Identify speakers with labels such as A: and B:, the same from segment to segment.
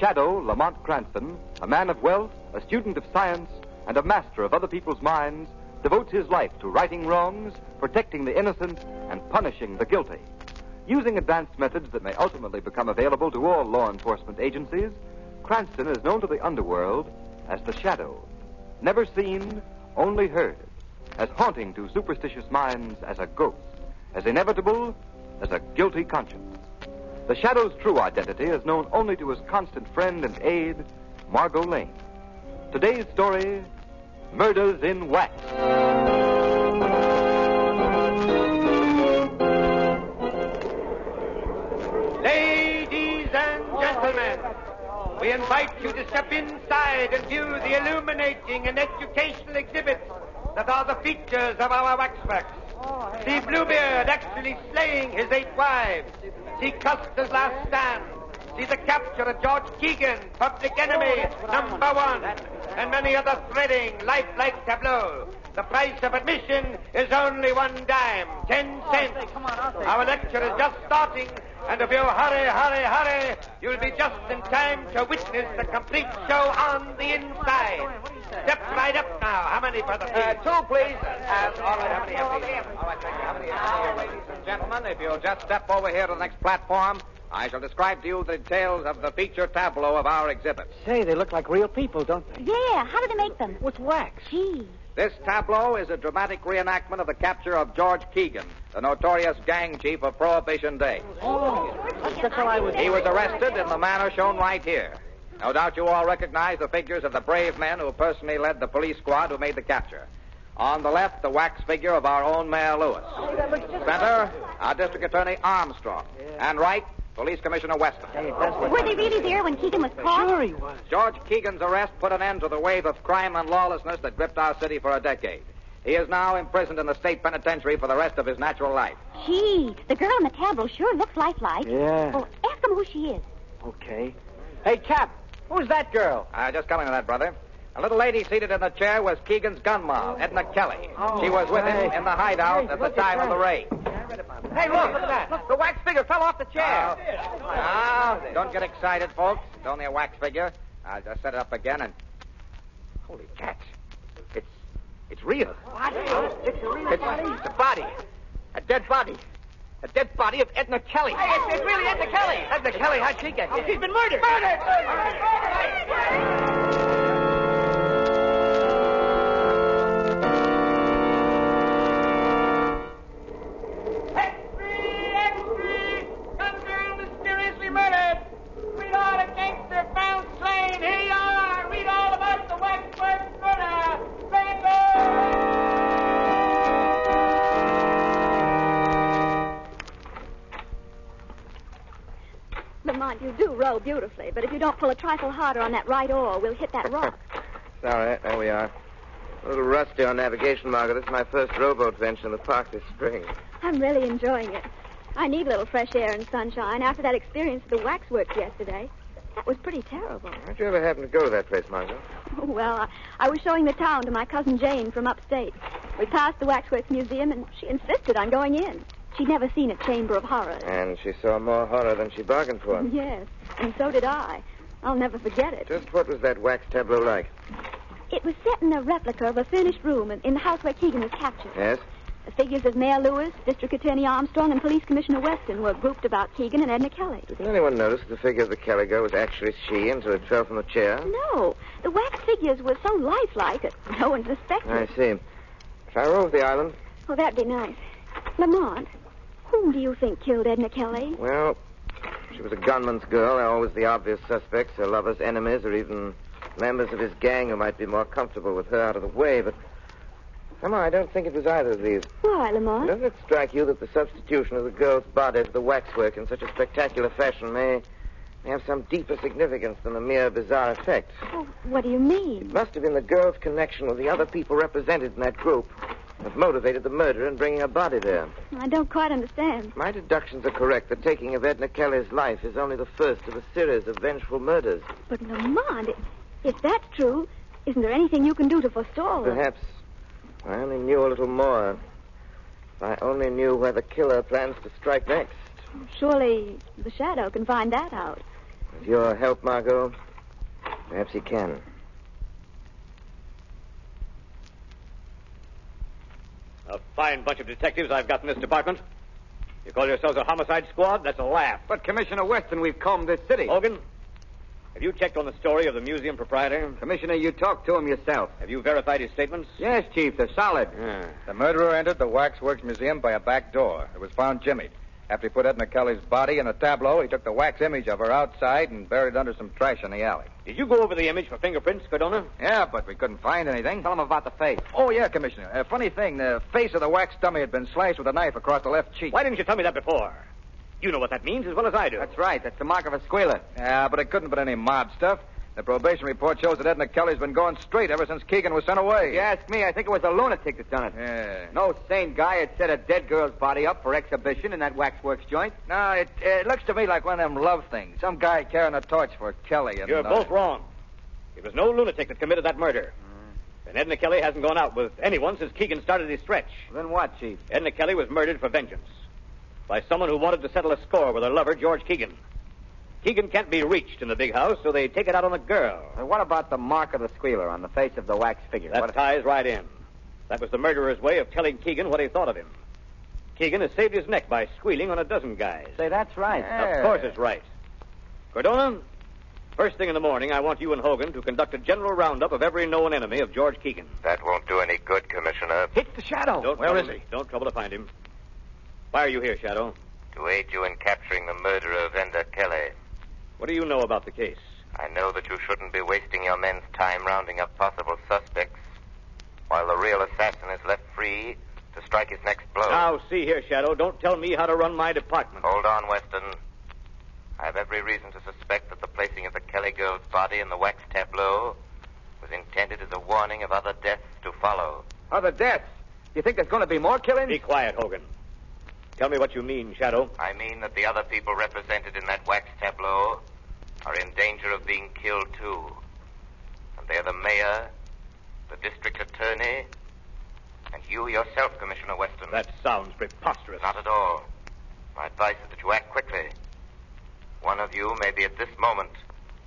A: Shadow, Lamont Cranston, a man of wealth, a student of science, and a master of other people's minds, devotes his life to righting wrongs, protecting the innocent, and punishing the guilty. Using advanced methods that may ultimately become available to all law enforcement agencies, Cranston is known to the underworld as the Shadow. Never seen, only heard. As haunting to superstitious minds as a ghost. As inevitable as a guilty conscience. The Shadow's true identity is known only to his constant friend and aide, Margot Lane. Today's story, Murders in Wax.
B: Ladies and gentlemen, we invite you to step inside and view the illuminating and educational exhibits that are the features of our waxworks. See Bluebeard actually slaying his 8 wives. See Custer's last stand. See the capture of George Keegan, public enemy #1. And many other thrilling, lifelike tableaux. The price of admission is only 1 dime, 10 cents. Our lecture is just starting, and if you hurry, you'll be just in time to witness the complete show on the inside. Step right up now. How many, Brother Pete?
C: 2, please.
B: All right, how many?
C: All right, thank you. How many? Ladies and gentlemen, if you'll just step over here to the next platform, I shall describe to you the details of the feature tableau of our exhibit.
D: Say, they look like real people, don't they?
E: Yeah, how do they make them?
D: With wax.
E: Gee.
C: This tableau is a dramatic reenactment of the capture of George Keegan, the notorious gang chief of Prohibition Day.
D: Oh, that's all I was...
C: He was arrested in the manner shown right here. No doubt you all recognize the figures of the brave men who personally led the police squad who made the capture. On the left, the wax figure of our own Mayor Lewis. Center, our District Attorney Armstrong. And right, Police Commissioner Weston.
E: Were they really there when Keegan was caught?
D: Sure he was.
C: George Keegan's arrest put an end to the wave of crime and lawlessness that gripped our city for a decade. He is now imprisoned in the state penitentiary for the rest of his natural life.
E: Gee, the girl in the tableau sure looks lifelike.
D: Yeah.
E: Well, ask him who she is.
D: Okay. Hey, Cap, who's that girl?
C: Just coming to that, brother. A little lady seated in the chair was Keegan's gun mob, Edna Kelly. She was with him in the hideout at the time of the raid.
B: Hey, look at that. Look, the wax figure fell off the chair.
C: Don't get excited, folks. It's only a wax figure. I'll just set it up again and... Holy cats. It's real.
B: What?
C: It's a body. A dead body. A dead body of Edna Kelly.
B: Hey, it's really Edna Kelly.
C: Edna Kelly, how'd she get here?
B: She's been murdered. Extreme! Gunner mysteriously murdered. Read all a gangster found slain. Here you are. Read all about the waxworks murder.
E: Lamont, you do row beautifully, but if you don't pull a trifle harder on that right oar, we'll hit that rock.
F: All right, there we are. A little rusty on navigation, Margaret. This is my first rowboat venture in the park this spring.
E: I'm really enjoying it. I need a little fresh air and sunshine after that experience at the waxworks yesterday. That was pretty terrible.
F: How'd you ever happen to go to that place, Margaret?
E: Well, I was showing the town to my cousin Jane from upstate. We passed the Waxworks Museum, and she insisted on going in. She'd never seen a chamber of horrors.
F: And she saw more horror than she bargained for.
E: Yes, and so did I. I'll never forget it.
F: Just what was that wax tableau like?
E: It was set in a replica of a furnished room in the house where Keegan was captured.
F: Yes?
E: The figures of Mayor Lewis, District Attorney Armstrong, and Police Commissioner Weston were grouped about Keegan and Edna Kelly.
F: Didn't anyone notice the figure of the Kelly girl was actually she until it fell from the chair?
E: No. The wax figures were so lifelike that no one suspected.
F: I see. Shall I row off the island?
E: Oh, that'd be nice. Lamont, whom do you think killed Edna Kelly?
F: Well, she was a gunman's girl. They're always the obvious suspects, her lovers, enemies, or even members of his gang who might be more comfortable with her out of the way, but somehow I don't think it was either of these.
E: Why, Lamont?
F: Doesn't it strike you that the substitution of the girl's body for the waxwork in such a spectacular fashion may have some deeper significance than a mere bizarre effect?
E: Oh, what do you mean?
F: It must have been the girl's connection with the other people represented in that group that motivated the murder in bringing her body there.
E: I don't quite understand.
F: My deductions are correct. The taking of Edna Kelly's life is only the first of a series of vengeful murders.
E: But, Lamont, if that's true, isn't there anything you can do to forestall her?
F: Perhaps I only knew a little more. If I only knew where the killer plans to strike next.
E: Surely the Shadow can find that out.
F: With your help, Margot, perhaps he can.
G: A fine bunch of detectives I've got in this department. You call yourselves a homicide squad? That's a laugh.
D: But, Commissioner Weston, we've combed this city.
G: Hogan, have you checked on the story of the museum proprietor?
D: Commissioner, you talked to him yourself.
G: Have you verified his statements?
D: Yes, Chief, they're solid.
H: The murderer entered the Waxworks Museum by a back door. It was found jimmied. After he put Edna Kelly's body in a tableau, he took the wax image of her outside and buried it under some trash in the alley.
G: Did you go over the image for fingerprints, Cardona?
H: Yeah, but we couldn't find anything.
D: Tell him about the face.
H: Oh, yeah, Commissioner. Funny thing, the face of the wax dummy had been slashed with a knife across the left cheek.
G: Why didn't you tell me that before? You know what that means as well as I do.
D: That's right. That's the mark of a squealer.
H: Yeah, but it couldn't have been any mob stuff. The probation report shows that Edna Kelly's been going straight ever since Keegan was sent away.
D: If you ask me, I think it was a lunatic that done it.
H: Yeah.
D: No sane guy had set a dead girl's body up for exhibition in that waxworks joint.
H: No, it looks to me like one of them love things. Some guy carrying a torch for Kelly. And
G: You're both wrong. It was no lunatic that committed that murder. And Edna Kelly hasn't gone out with anyone since Keegan started his stretch.
D: Then what, Chief?
G: Edna Kelly was murdered for vengeance by someone who wanted to settle a score with her lover, George Keegan. Keegan can't be reached in the big house, so they take it out on the girl.
D: And what about the mark of the squealer on the face of the wax figure?
G: That ties right in. That was the murderer's way of telling Keegan what he thought of him. Keegan has saved his neck by squealing on a dozen guys.
D: Say, that's right.
G: Of course it's right. Cardona, first thing in the morning, I want you and Hogan to conduct a general roundup of every known enemy of George Keegan.
I: That won't do any good, Commissioner.
D: Hit the Shadow.
G: Where is he? Don't trouble to find him. Why are you here, Shadow?
I: To aid you in capturing the murderer of Edna Kelly.
G: What do you know about the case?
I: I know that you shouldn't be wasting your men's time rounding up possible suspects, while the real assassin is left free to strike his next blow.
G: Now, see here, Shadow. Don't tell me how to run my department.
I: Hold on, Weston. I have every reason to suspect that the placing of the Kelly girl's body in the wax tableau was intended as a warning of other deaths to follow.
D: Other deaths? You think there's going to be more killings?
G: Be quiet, Hogan. Tell me what you mean, Shadow.
I: I mean that the other people represented in that wax tableau are in danger of being killed, too. And they're the mayor, the district attorney, and you yourself, Commissioner Weston.
G: That sounds preposterous.
I: Not at all. My advice is that you act quickly. One of you may be at this moment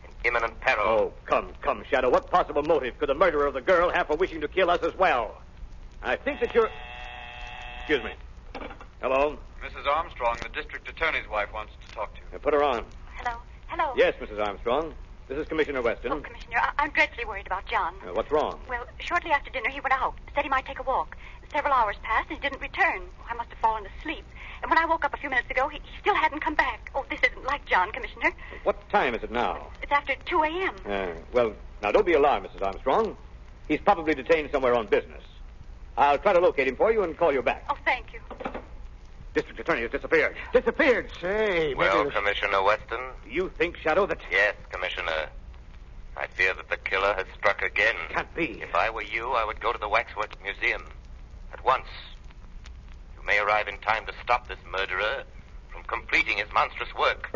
I: in imminent peril.
G: Oh, come, Shadow. What possible motive could the murderer of the girl have for wishing to kill us as well? I think that you're... Excuse me. Hello?
J: Mrs. Armstrong, the district attorney's wife, wants to talk to you.
G: Put her on.
E: Hello.
G: Yes, Mrs. Armstrong. This is Commissioner Weston.
E: Oh, Commissioner, I'm dreadfully worried about John.
G: What's wrong?
E: Well, shortly after dinner, he went out. Said he might take a walk. Several hours passed, and he didn't return. I must have fallen asleep. And when I woke up a few minutes ago, he still hadn't come back. Oh, this isn't like John, Commissioner.
G: What time is it now?
E: It's after 2 a.m.
G: Well, now, don't be alarmed, Mrs. Armstrong. He's probably detained somewhere on business. I'll try to locate him for you and call you back.
E: Oh, thank you.
G: District attorney has disappeared.
D: Disappeared? Say,
I: Well, Commissioner Weston?
G: Do you think, Shadow, that...
I: Yes, Commissioner. I fear that the killer has struck again.
G: Can't be.
I: If I were you, I would go to the Waxworks Museum at once. You may arrive in time to stop this murderer from completing his monstrous work.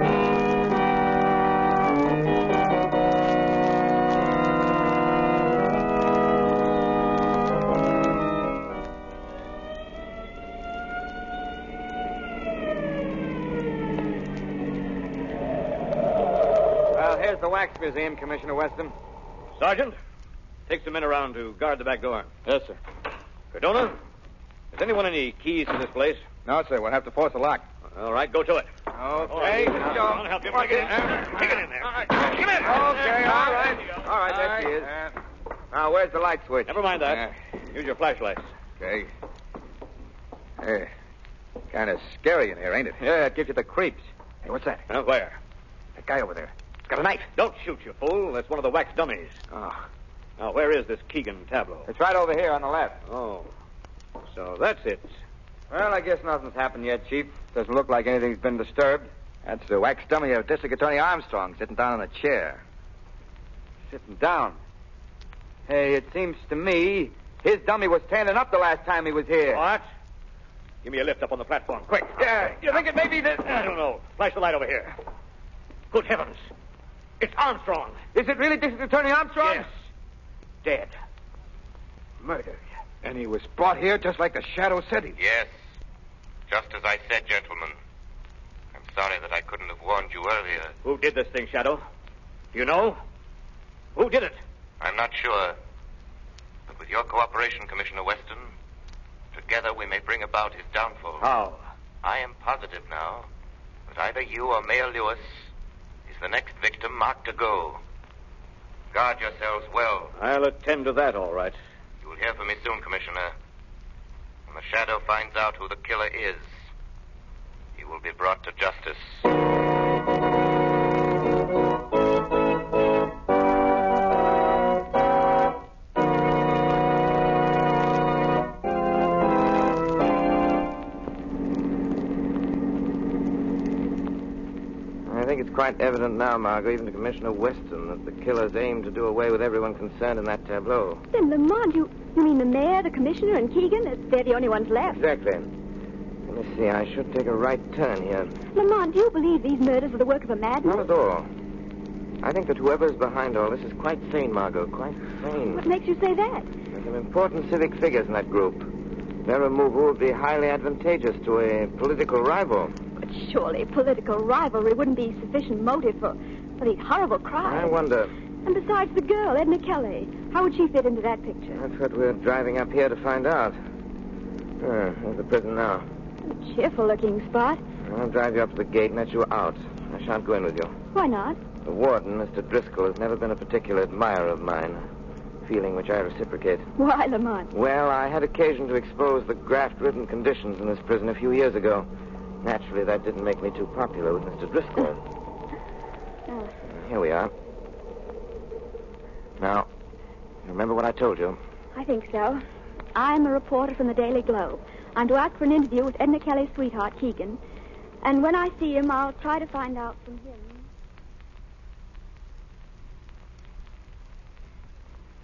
D: Here's the Wax Museum, Commissioner Weston.
G: Sergeant, take some men around to guard the back door.
D: Yes, sir.
G: Cardona, has anyone any keys to this place?
H: No, sir. We'll have to force the lock.
G: All right, go to it.
D: Okay.
G: I'll help you. Take it in there. Take it in there. Come in.
D: Okay, all right. All right, there she is. Now, where's the light switch?
G: Never mind that. Use your flashlights.
H: Okay. Hey, kind of scary in here, ain't it?
D: Yeah, it gives you the creeps.
H: Hey, what's that?
G: Where?
H: That guy over there.
G: He's got a knife. Don't shoot, you fool. That's one of the wax dummies.
H: Oh.
G: Now, where is this Keegan tableau?
D: It's right over here on the left.
G: Oh. So that's it.
D: Well, I guess nothing's happened yet, Chief. Doesn't look like anything's been disturbed.
H: That's the wax dummy of District Attorney Armstrong sitting down in a chair.
D: Sitting down. Hey, it seems to me his dummy was standing up the last time he was here.
G: What? Give me a lift up on the platform, quick.
D: Yeah, you think it may be this?
G: I don't know. Flash the light over here. Good heavens. It's Armstrong.
D: Is it really District Attorney Armstrong?
G: Yes. Dead.
D: Murdered.
H: And he was brought here just like the Shadow said he.
I: Yes. Just as I said, gentlemen. I'm sorry that I couldn't have warned you earlier.
G: Who did this thing, Shadow? Do you know? Who did it?
I: I'm not sure. But with your cooperation, Commissioner Weston, together we may bring about his downfall.
G: How?
I: I am positive now that either you or Mayor Lewis is the next victim marked to go. Guard yourselves well.
G: I'll attend to that, all right.
I: You will hear from me soon, Commissioner. When the Shadow finds out who the killer is, he will be brought to justice.
F: I think it's quite evident now, Margot, even to Commissioner Weston, that the killers aim to do away with everyone concerned in that tableau.
K: Then, Lamont, you mean the mayor, the commissioner, and Keegan? They're the only ones left.
F: Exactly. Let me see, I should take a right turn here.
K: Lamont, do you believe these murders are the work of a madman?
F: Not at all. I think that whoever's behind all this is quite sane, Margot, quite sane.
K: What makes you say that?
F: There's some important civic figures in that group. Their removal would be highly advantageous to a political rival.
K: But surely political rivalry wouldn't be sufficient motive for these horrible crimes.
F: I wonder.
K: And besides the girl, Edna Kelly, how would she fit into that picture?
F: That's what we're driving up here to find out. There's the prison now.
K: A cheerful-looking spot.
F: I'll drive you up to the gate and let you out. I shan't go in with you.
K: Why not?
F: The warden, Mr. Driscoll, has never been a particular admirer of mine, a feeling which I reciprocate.
K: Why, Lamont?
F: Well, I had occasion to expose the graft-ridden conditions in this prison a few years ago. Naturally, that didn't make me too popular with Mr. Driscoll. Here we are. Now, you remember what I told you?
K: I think so. I'm a reporter from the Daily Globe. I'm to ask for an interview with Edna Kelly's sweetheart, Keegan. And when I see him, I'll try to find out from him.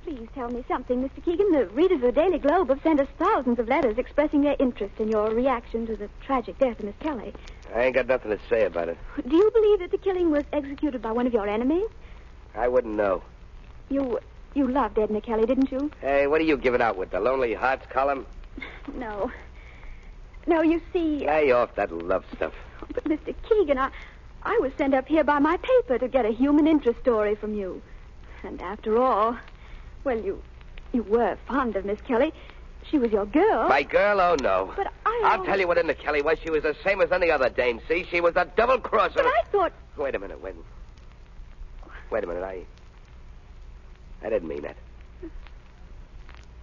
K: Please tell me something, Mr. Keegan. The readers of the Daily Globe have sent us thousands of letters expressing their interest in your reaction to the tragic death of Miss Kelly.
L: I ain't got nothing to say about it.
K: Do you believe that the killing was executed by one of your enemies?
L: I wouldn't know.
K: You loved Edna Kelly, didn't you?
L: Hey, what are you giving out with, the Lonely Hearts column?
K: No. No, you see...
L: Lay off that love stuff.
K: But, Mr. Keegan, I was sent up here by my paper to get a human interest story from you. And after all... Well, you were fond of Miss Kelly. She was your girl.
L: My girl? Oh, no.
K: But
L: I'll tell you what Edna Kelly was. She was the same as any other dame, see? She was a double-crosser.
K: But I thought...
L: Wait a minute, Wait a minute, I didn't mean that.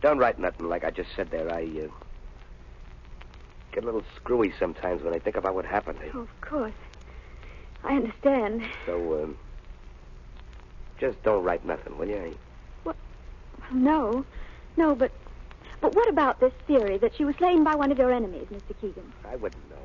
L: Don't write nothing like I just said there. I get a little screwy sometimes when I think about what happened.
K: Oh, of course. I understand.
L: So, just don't write nothing, will you?
K: What? No, but what about this theory that she was slain by one of your enemies, Mr. Keegan?
L: I wouldn't know.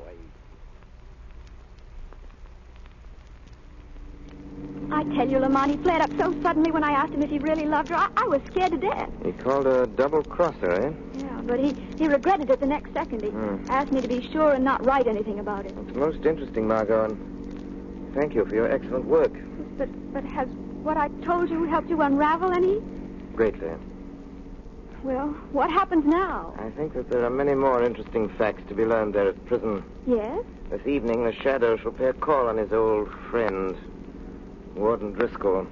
K: I tell you, Lamont, he flared up so suddenly when I asked him if he really loved her. I was scared to death.
F: He called her a double-crosser, eh?
K: Yeah, but he regretted it the next second. He asked me to be sure and not write anything about it.
F: It's most interesting, Margot, and thank you for your excellent work.
K: But has what I told you helped you unravel any?
F: Greatly.
K: Well, what happens now?
F: I think that there are many more interesting facts to be learned there at prison.
K: Yes?
F: This evening, the Shadow shall pay a call on his old friend, Warden Driscoll.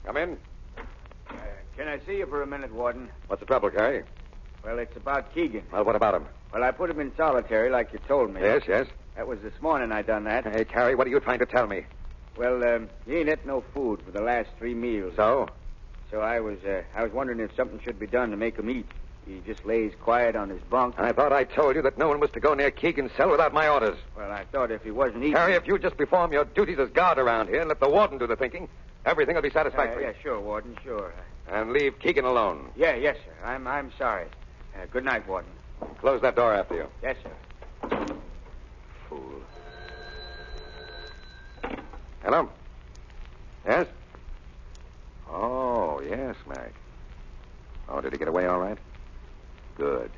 H: Come in.
M: Can I see you for a minute, Warden?
H: What's the trouble, Carrie?
M: Well, it's about Keegan.
H: Well, what about him?
M: Well, I put him in solitary like you told me.
H: Yes, yes.
M: That was this morning I done that.
H: Hey, Carrie, what are you trying to tell me?
M: Well, he ain't ate no food for the last 3 meals.
H: So?
M: So I was wondering if something should be done to make him eat. He just lays quiet on his bunk.
H: I thought I told you that no one was to go near Keegan's cell without my orders.
M: Well, I thought if he wasn't eating...
H: Harry, if you just perform your duties as guard around here and let the warden do the thinking, everything will be satisfactory.
M: Yeah, sure, Warden, sure.
H: And leave Keegan alone.
M: Yeah, yes, sir. I'm sorry. Good night, Warden.
H: Close that door after you.
M: Yes, sir.
H: Fool. Hello? Yes? Oh, yes, Mac. Oh, did he get away all right? Good.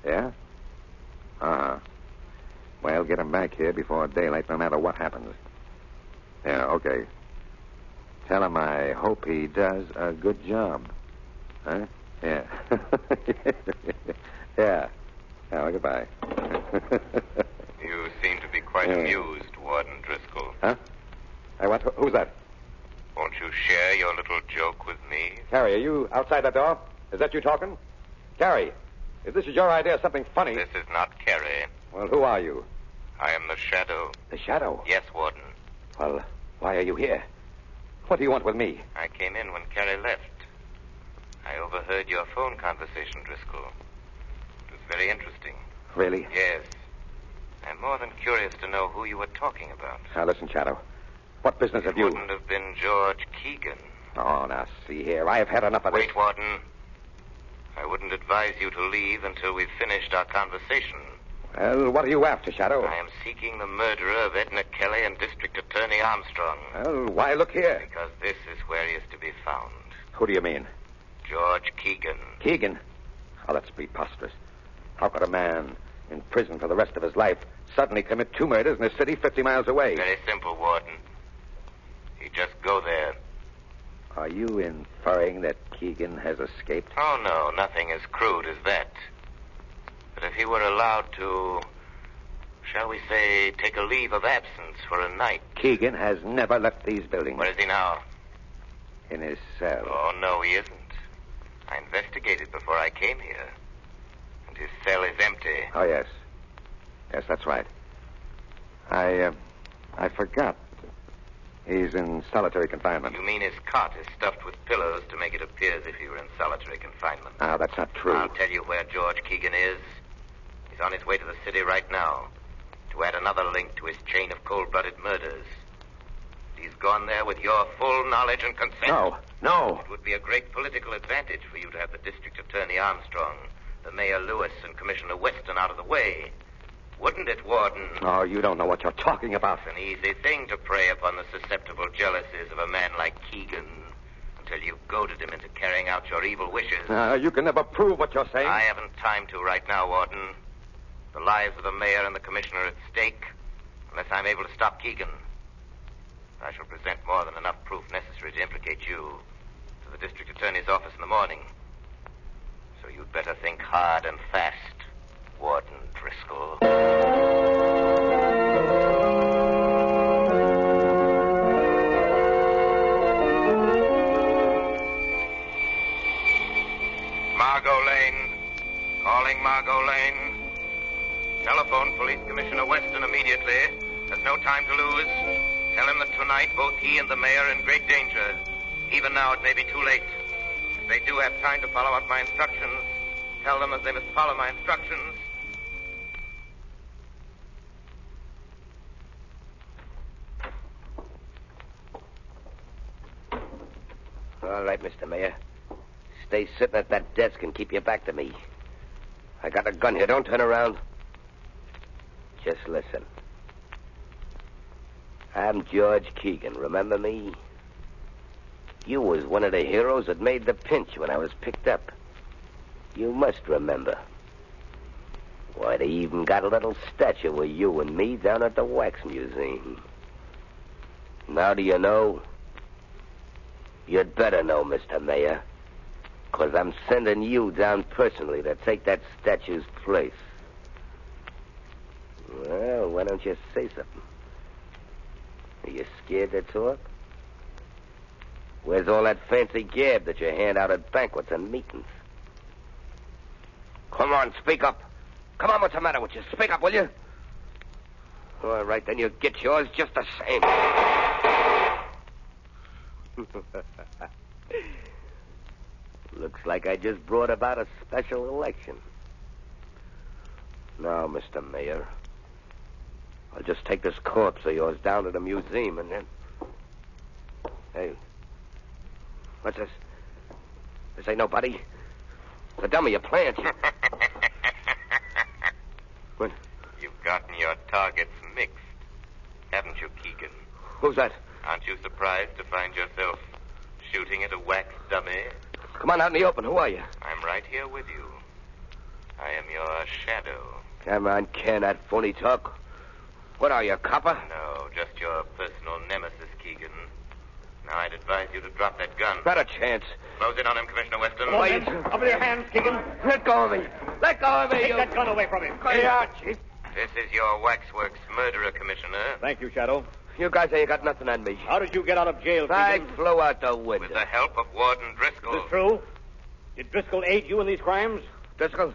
H: Yeah? Uh-huh. Well, get him back here before daylight, no matter what happens. Yeah, okay.
N: Tell him I hope he does a good job. Huh? Yeah. Yeah. Oh, goodbye.
I: You seem to be quite amused, Warden Driscoll.
N: Huh? Hey, what? Who's that?
I: Won't you share your little joke with me?
N: Carrie, are you outside that door? Is that you talking? Carrie, if this is your idea of something funny...
I: This is not Carrie.
N: Well, who are you?
I: I am the Shadow.
N: The Shadow?
I: Yes, Warden.
N: Well, why are you here? What do you want with me?
I: I came in when Carrie left. I overheard your phone conversation, Driscoll. It was very interesting.
N: Really?
I: Yes. I'm more than curious to know who you were talking about.
N: Now, listen, Shadow. What business have
I: It
N: you...
I: wouldn't have been George Keegan.
N: Oh, now, see here. I've had enough of this.
I: Wait, Warden. I wouldn't advise you to leave until we've finished our conversation.
N: Well, what are you after, Shadow?
I: I am seeking the murderer of Edna Kelly and District Attorney Armstrong.
N: Well, why look here?
I: Because this is where he is to be found.
N: Who do you mean?
I: George Keegan.
N: Keegan? Oh, that's preposterous. How could a man in prison for the rest of his life suddenly commit 2 murders in a city 50 miles away?
I: Very simple, Warden. You just go there.
N: Are you inferring that Keegan has escaped?
I: Oh, no, nothing as crude as that. But if he were allowed to, shall we say, take a leave of absence for a night.
N: Keegan has never left these buildings.
I: Where is he now?
N: In his cell.
I: Oh, no, he isn't. I investigated before I came here. And his cell is empty.
N: Oh, yes. Yes, that's right. I forgot. He's in solitary confinement.
I: You mean his cot is stuffed with pillows to make it appear as if he were in solitary confinement?
N: Ah, that's not true.
I: I'll tell you where George Keegan is. He's on his way to the city right now to add another link to his chain of cold-blooded murders. He's gone there with your full knowledge and consent.
N: No.
I: It would be a great political advantage for you to have the District Attorney Armstrong, the Mayor Lewis, and Commissioner Weston out of the way. Wouldn't it, Warden?
N: Oh, you don't know what you're talking about.
I: It's an easy thing to prey upon the susceptible jealousies of a man like Keegan until you've goaded him into carrying out your evil wishes.
N: You can never prove what you're saying.
I: I haven't time to right now, Warden. The lives of the mayor and the commissioner are at stake unless I'm able to stop Keegan. I shall present more than enough proof necessary to implicate you to the district attorney's office in the morning. So you'd better think hard and fast, Warden Driscoll. Margot Lane. Calling Margot Lane. Telephone Police Commissioner Weston immediately. There's no time to lose. Tell him that tonight both he and the mayor are in great danger. Even now it may be too late. If they do have time to follow out my instructions, tell them that they must follow my instructions.
L: All right, Mr. Mayor. Stay sitting at that desk and keep your back to me. I got a gun here. Don't turn around. Just listen. I'm George Keegan. Remember me? You was one of the heroes that made the pinch when I was picked up. You must remember. Why, they even got a little statue of you and me down at the Wax Museum. Now do you know? You'd better know, Mr. Mayor, because I'm sending you down personally to take that statue's place. Well, why don't you say something? Are you scared to talk? Where's all that fancy gab that you hand out at banquets and meetings? Come on, speak up. Come on, what's the matter with you? Speak up, will you? All right, then you get yours just the same. Looks like I just brought about a special election. Now, Mr. Mayor, I'll just take this corpse of yours down to the museum and then... Hey, what's this? This ain't nobody. It's a dummy, a plant. What?
I: You've gotten your targets mixed, haven't you, Keegan?
L: Who's that?
I: Aren't you surprised to find yourself shooting at a wax dummy?
L: Come on out in the open. Who are you?
I: I'm right here with you. I am your shadow.
L: Come on, can that phony talk? What are you, a copper?
I: No, just your personal nemesis, Keegan. Now, I'd advise you to drop that gun.
L: Not a chance.
I: Close in on him, Commissioner Weston.
B: Wait. Up with your hands, Keegan.
L: Let go of me. Let go of me.
B: Take that gun away from him.
L: Yeah, Chief.
I: This is your waxworks murderer, Commissioner.
G: Thank you, Shadow.
L: You guys ain't got nothing on me.
G: How did you get out of jail,
L: I
G: Keegan?
L: flew out the window.
I: With the help of Warden Driscoll.
G: Is this true? Did Driscoll aid you in these crimes?
L: Driscoll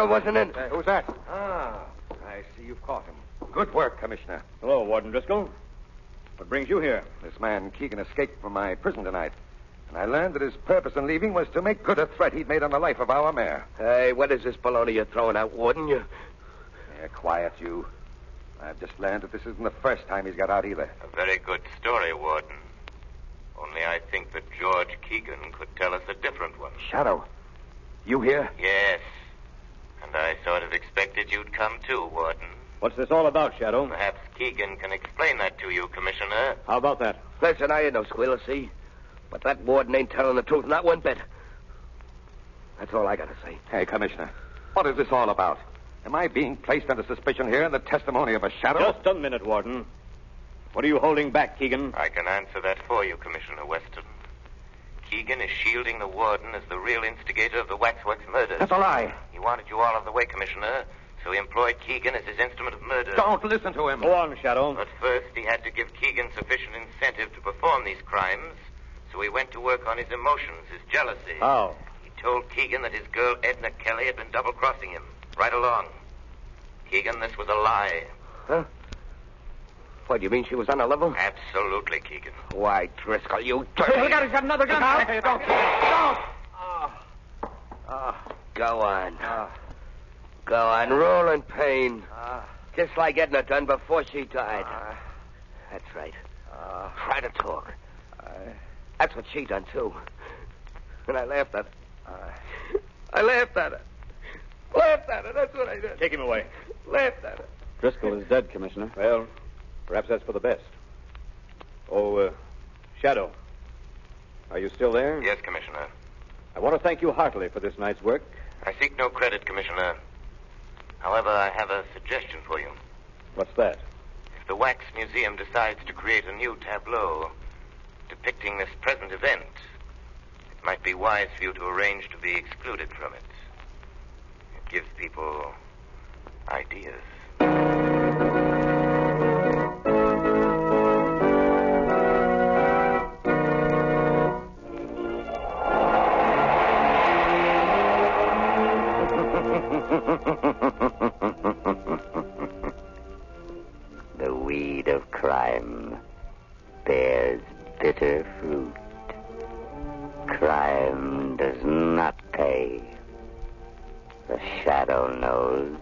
L: wasn't in.
N: Who's that? Ah, I see you've caught him. Good work, Commissioner.
G: Hello, Warden Driscoll. What brings you here?
N: This man, Keegan, escaped from my prison tonight. And I learned that his purpose in leaving was to make good a threat he'd made on the life of our mayor.
L: Hey, what is this baloney you're throwing out, Warden?
N: Yeah, quiet, you. I've just learned that this isn't the first time he's got out either.
I: A very good story, Warden. Only I think that George Keegan could tell us a different one.
N: Shadow, you here?
I: Yes. And I sort of expected you'd come too, Warden.
G: What's this all about, Shadow?
I: Perhaps Keegan can explain that to you, Commissioner.
G: How about that?
L: Listen, I ain't no squealer, see? But that warden ain't telling the truth, not one bit. That's all I gotta say.
N: Hey, Commissioner, what is this all about? Am I being placed under suspicion here in the testimony of a shadow?
G: Just a minute, Warden. What are you holding back, Keegan?
I: I can answer that for you, Commissioner Weston. Keegan is shielding the warden as the real instigator of the Waxworks murders.
N: That's a lie.
I: He wanted you all out of the way, Commissioner, so he employed Keegan as his instrument of murder.
N: Don't listen to him.
G: Go on, Shadow.
I: But first, he had to give Keegan sufficient incentive to perform these crimes, so he went to work on his emotions, his jealousy.
G: How?
I: He told Keegan that his girl, Edna Kelly, had been double-crossing him, right along. Keegan, this was a lie.
L: Huh? What, do you mean she was on a level?
I: Absolutely, Keegan.
L: Why, Driscoll, you dirty...
B: Look out, he's got another gun.
L: Hey, don't. Go on. Go on, roll in pain. Just like Edna done before she died. That's right. Try to talk. That's what she done, too. And I laughed at her. I laughed at her. Laughed at her, that's what I did.
G: Take him away.
L: Laughed at her.
G: Driscoll is dead, Commissioner. Well, perhaps that's for the best. Oh, Shadow. Are you still there?
I: Yes, Commissioner.
G: I want to thank you heartily for this night's work.
I: I seek no credit, Commissioner. However, I have a suggestion for you.
G: What's that?
I: If the Wax Museum decides to create a new tableau depicting this present event, it might be wise for you to arrange to be excluded from it. It gives people ideas.
L: The weed of crime bears bitter fruit. Crime does not pay. The shadow knows.